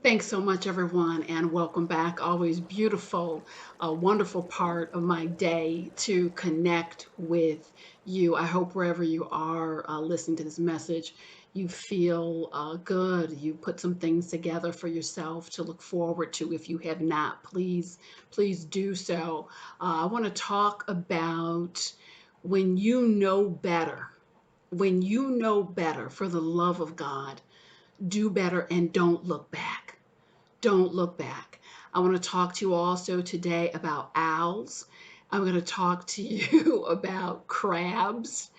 Thanks so much, everyone, and welcome back. Always beautiful, a wonderful part of my day to connect with you. I hope wherever you are listening to this message, you feel good. You put some things together for yourself to look forward to. If you have not, please do so. I want to talk about when you know better. When you know better, for the love of God, do better and don't look back. Don't look back. I want to talk to you also today about owls. I'm going to talk to you about crabs.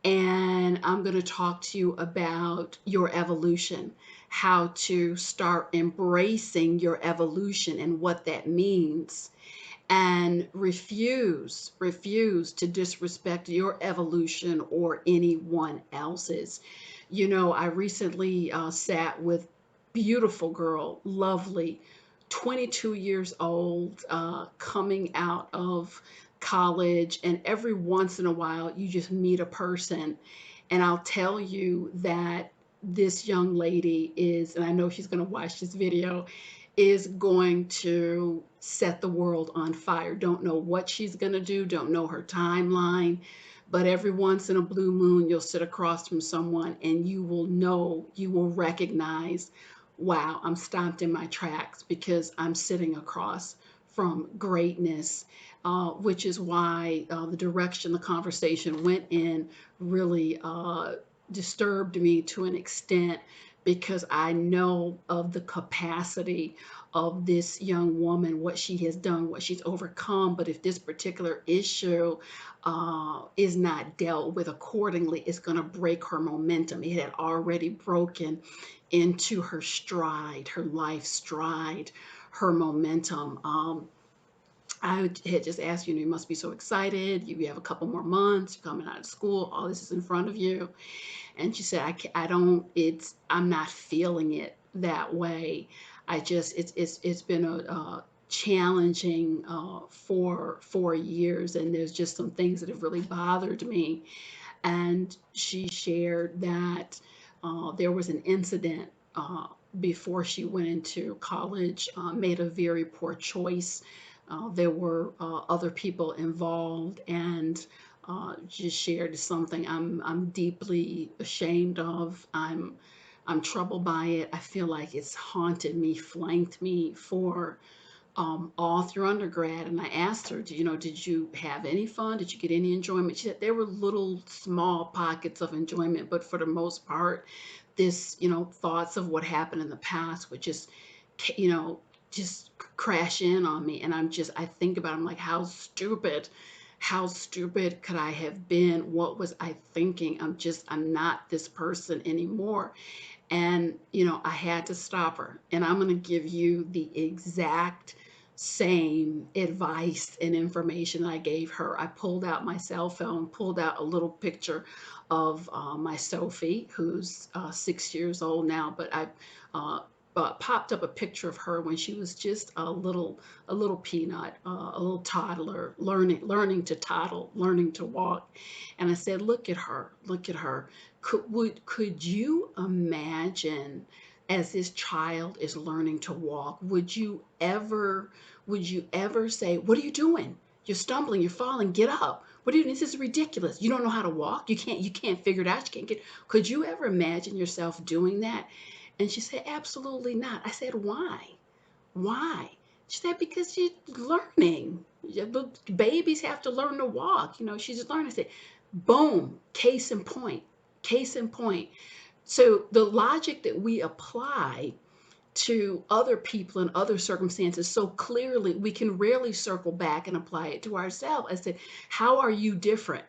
And I'm going to talk to you about your evolution, how to start embracing your evolution and what that means. And refuse to disrespect your evolution or anyone else's. I recently sat with beautiful girl, lovely, 22 years old, coming out of college. And every once in a while, you just meet a person. And I'll tell you that this young lady is, and I know she's going to watch this video, is going to set the world on fire. Don't know what she's going to do, don't know her timeline, but every once in a blue moon, you'll sit across from someone and you will know, you will recognize, wow, I'm stopped in my tracks because I'm sitting across from greatness, which is why the direction the conversation went in really disturbed me to an extent because I know of the capacity of this young woman, what she has done, what she's overcome. But if this particular issue is not dealt with accordingly, it's going to break her momentum. It had already broken into her stride, her life stride, her momentum. I had just asked you, you must be so excited. You have a couple more months, you're coming out of school, all this is in front of you. And she said, I don't, I'm not feeling it that way. It's been a challenging 4 years, and there's just some things that have really bothered me. And she shared that there was an incident before she went into college, made a very poor choice. There were other people involved, and just shared something I'm deeply ashamed of. I'm troubled by it. I feel like it's haunted me, flanked me for all through undergrad. And I asked her, did you have any fun? Did you get any enjoyment? She said there were little small pockets of enjoyment, but for the most part, this, thoughts of what happened in the past would just, you know, just crash in on me. And I think about, I'm like, how stupid could I have been? What was I thinking? I'm not this person anymore. And, I had to stop her. And I'm going to give you the exact same advice and information I gave her. I pulled out my cell phone, pulled out a little picture of my Sophie, who's 6 years old now, but I popped up a picture of her when she was just a little peanut, a little toddler, learning to toddle, learning to walk. And I said, look at her. Could you imagine, as this child is learning to walk, would you ever say, what are you doing? You're stumbling, you're falling, get up. What are you doing? This is ridiculous. You don't know how to walk. You can't figure it out. You can't get. Could you ever imagine yourself doing that? And she said, absolutely not. I said, why? Why? She said, because she's learning. The babies have to learn to walk. She's just learning. I said, boom, case in point. Case in point. So the logic that we apply to other people and other circumstances so clearly, we can rarely circle back and apply it to ourselves. I said, how are you different?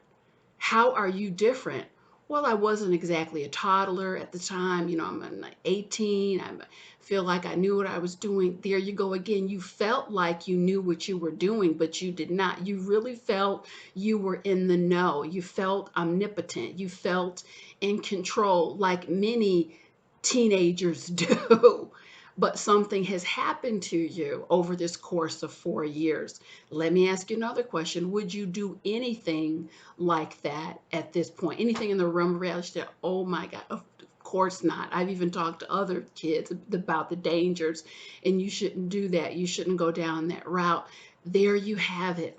How are you different? Well, I wasn't exactly a toddler at the time. I'm like 18. I feel like I knew what I was doing. There you go again. You felt like you knew what you were doing, but you did not. You really felt you were in the know. You felt omnipotent. You felt in control, like many teenagers do. But something has happened to you over this course of 4 years. Let me ask you another question. Would you do anything like that at this point? Anything in the realm of reality that, oh my God, of course not. I've even talked to other kids about the dangers, and you shouldn't do that. You shouldn't go down that route. There you have it.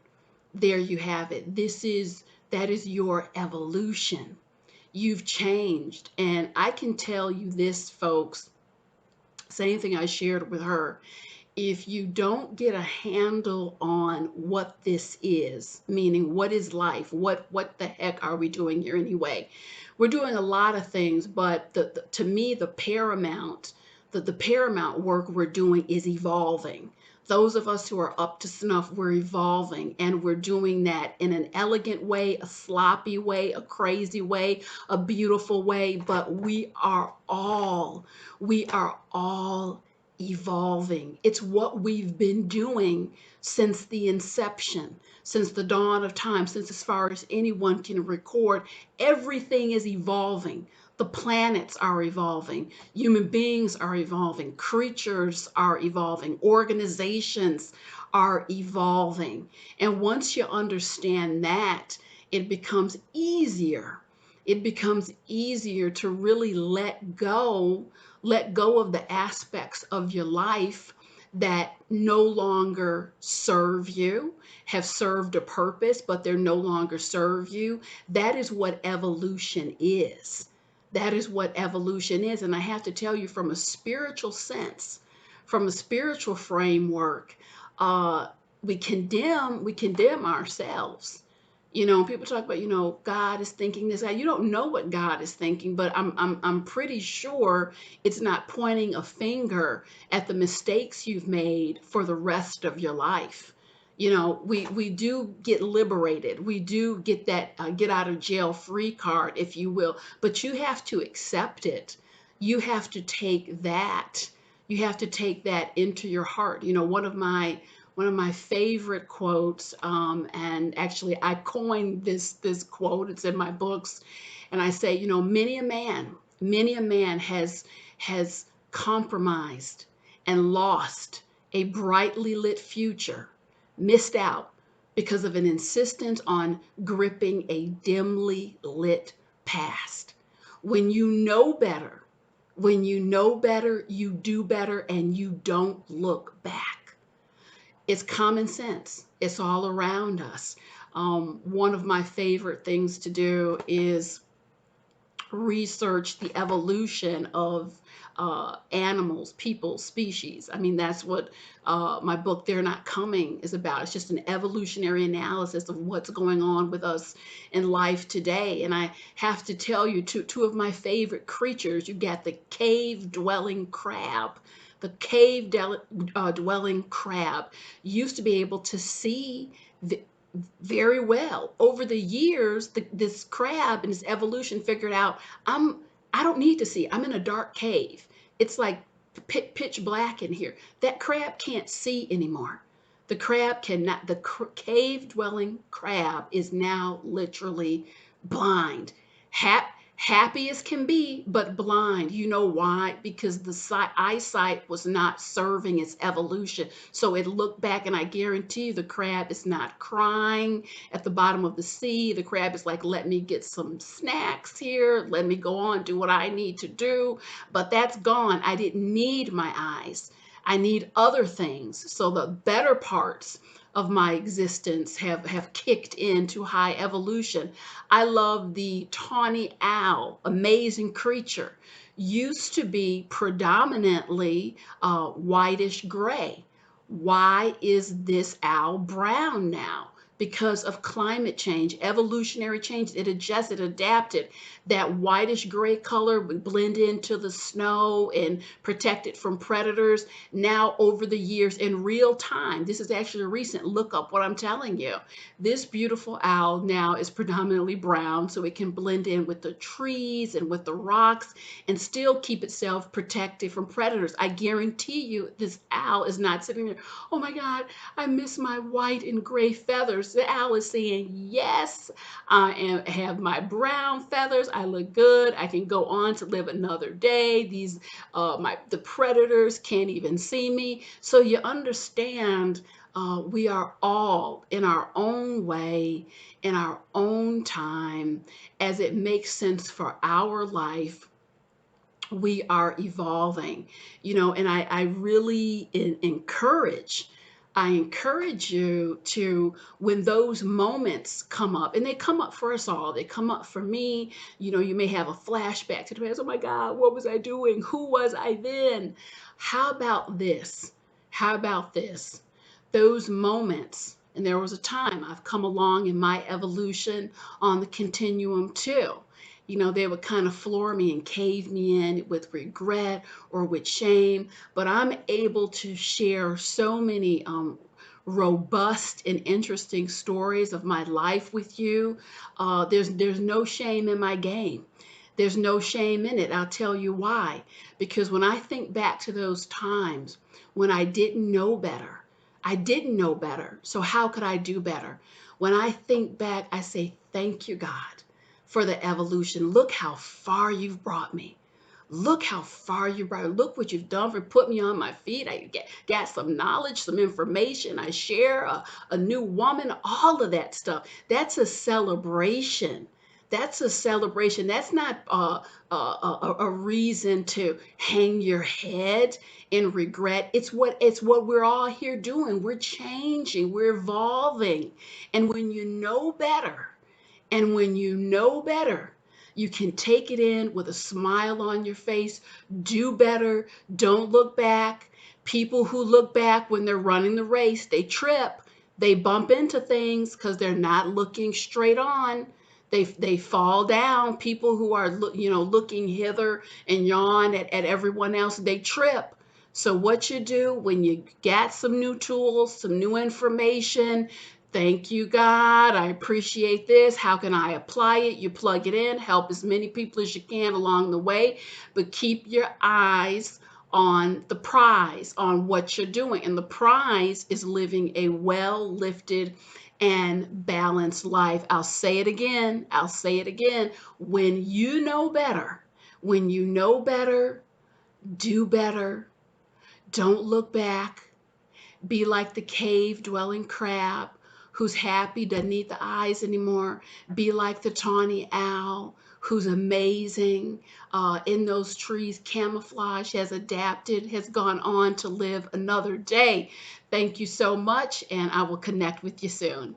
There you have it. That is your evolution. You've changed. And I can tell you this, folks, same thing I shared with her. If you don't get a handle on what this is, meaning what is life, what the heck are we doing here anyway? We're doing a lot of things, but to me the paramount work we're doing is evolving. Those of us who are up to snuff, we're evolving, and we're doing that in an elegant way, a sloppy way, a crazy way, a beautiful way, but we are all evolving. It's what we've been doing since the inception, since the dawn of time, since as far as anyone can record, everything is evolving. The planets are evolving, human beings are evolving, creatures are evolving, organizations are evolving. And once you understand that, it becomes easier. It becomes easier to really let go of the aspects of your life that no longer serve you, have served a purpose, but they're no longer serve you. That is what evolution is. That is what evolution is. And I have to tell you, from a spiritual sense, from a spiritual framework, uh, we condemn ourselves. People talk about, God is thinking this. You don't know what God is thinking, but I'm pretty sure it's not pointing a finger at the mistakes you've made for the rest of your life. We do get liberated. We do get that get out of jail free card, if you will, but you have to accept it. You have to take that. You have to take that into your heart. One of my favorite quotes, and actually I coined this quote. It's in my books, and I say, many a man has compromised and lost a brightly lit future, missed out because of an insistence on gripping a dimly lit past. When you know better, you do better, and you don't look back. It's common sense. It's all around us. One of my favorite things to do is research the evolution of animals, people, species. I mean, that's what my book, They're Not Coming, is about. It's just an evolutionary analysis of what's going on with us in life today. And I have to tell you, two of my favorite creatures, you got the cave dwelling crab. The dwelling crab used to be able to see very well. Over the years, this crab and its evolution figured out, I don't need to see. I'm in a dark cave. It's like pitch black in here. That crab can't see anymore. The crab cannot. The cave dwelling crab is now literally blind. Happy as can be, but blind. You know why? Because the eyesight was not serving its evolution. So it looked back, and I guarantee you the crab is not crying at the bottom of the sea. The crab is like, let me get some snacks here. Let me go on, do what I need to do. But that's gone. I didn't need my eyes. I need other things. So the better parts of my existence have kicked into high evolution. I love the tawny owl, amazing creature. Used to be predominantly whitish gray. Why is this owl brown now? Because of climate change, evolutionary change. It adjusted, adapted. That whitish gray color would blend into the snow and protect it from predators. Now, over the years, in real time, this is actually a recent look up what I'm telling you. This beautiful owl now is predominantly brown, so it can blend in with the trees and with the rocks and still keep itself protected from predators. I guarantee you this owl is not sitting there, oh my God, I miss my white and gray feathers. The owl is saying, yes, have my brown feathers. I look good. I can go on to live another day. The predators can't even see me. So you understand, we are all in our own way, in our own time, as it makes sense for our life, we are evolving, and I really encourage you to, when those moments come up, and they come up for us all, they come up for me, you may have a flashback to the past. Oh my God, what was I doing? Who was I then? How about this? How about this? Those moments, and there was a time I've come along in my evolution on the continuum too. They would kind of floor me and cave me in with regret or with shame, but I'm able to share so many robust and interesting stories of my life with you. There's no shame in my game. There's no shame in it. I'll tell you why. Because when I think back to those times when I didn't know better, I didn't know better. So how could I do better? When I think back, I say, thank you, God, for the evolution. Look how far you've brought me. Look how far you brought me. Look what you've done for put me on my feet. I got some knowledge, some information. I share a new woman, all of that stuff. That's a celebration. That's a celebration. That's not a reason to hang your head in regret. It's what we're all here doing. We're changing. We're evolving. And when you know better, you can take it in with a smile on your face, do better, don't look back. People who look back when they're running the race, they trip, they bump into things because they're not looking straight on. They fall down. People who are looking hither and yon at everyone else, they trip. So what you do when you got some new tools, some new information, thank you, God. I appreciate this. How can I apply it? You plug it in, help as many people as you can along the way, but keep your eyes on the prize, on what you're doing. And the prize is living a well lifted and balanced life. I'll say it again. I'll say it again. When you know better, do better. Don't look back. Be like the cave dwelling crab who's happy, doesn't need the eyes anymore. Be like the tawny owl who's amazing in those trees, camouflage, has adapted, has gone on to live another day. Thank you so much, and I will connect with you soon.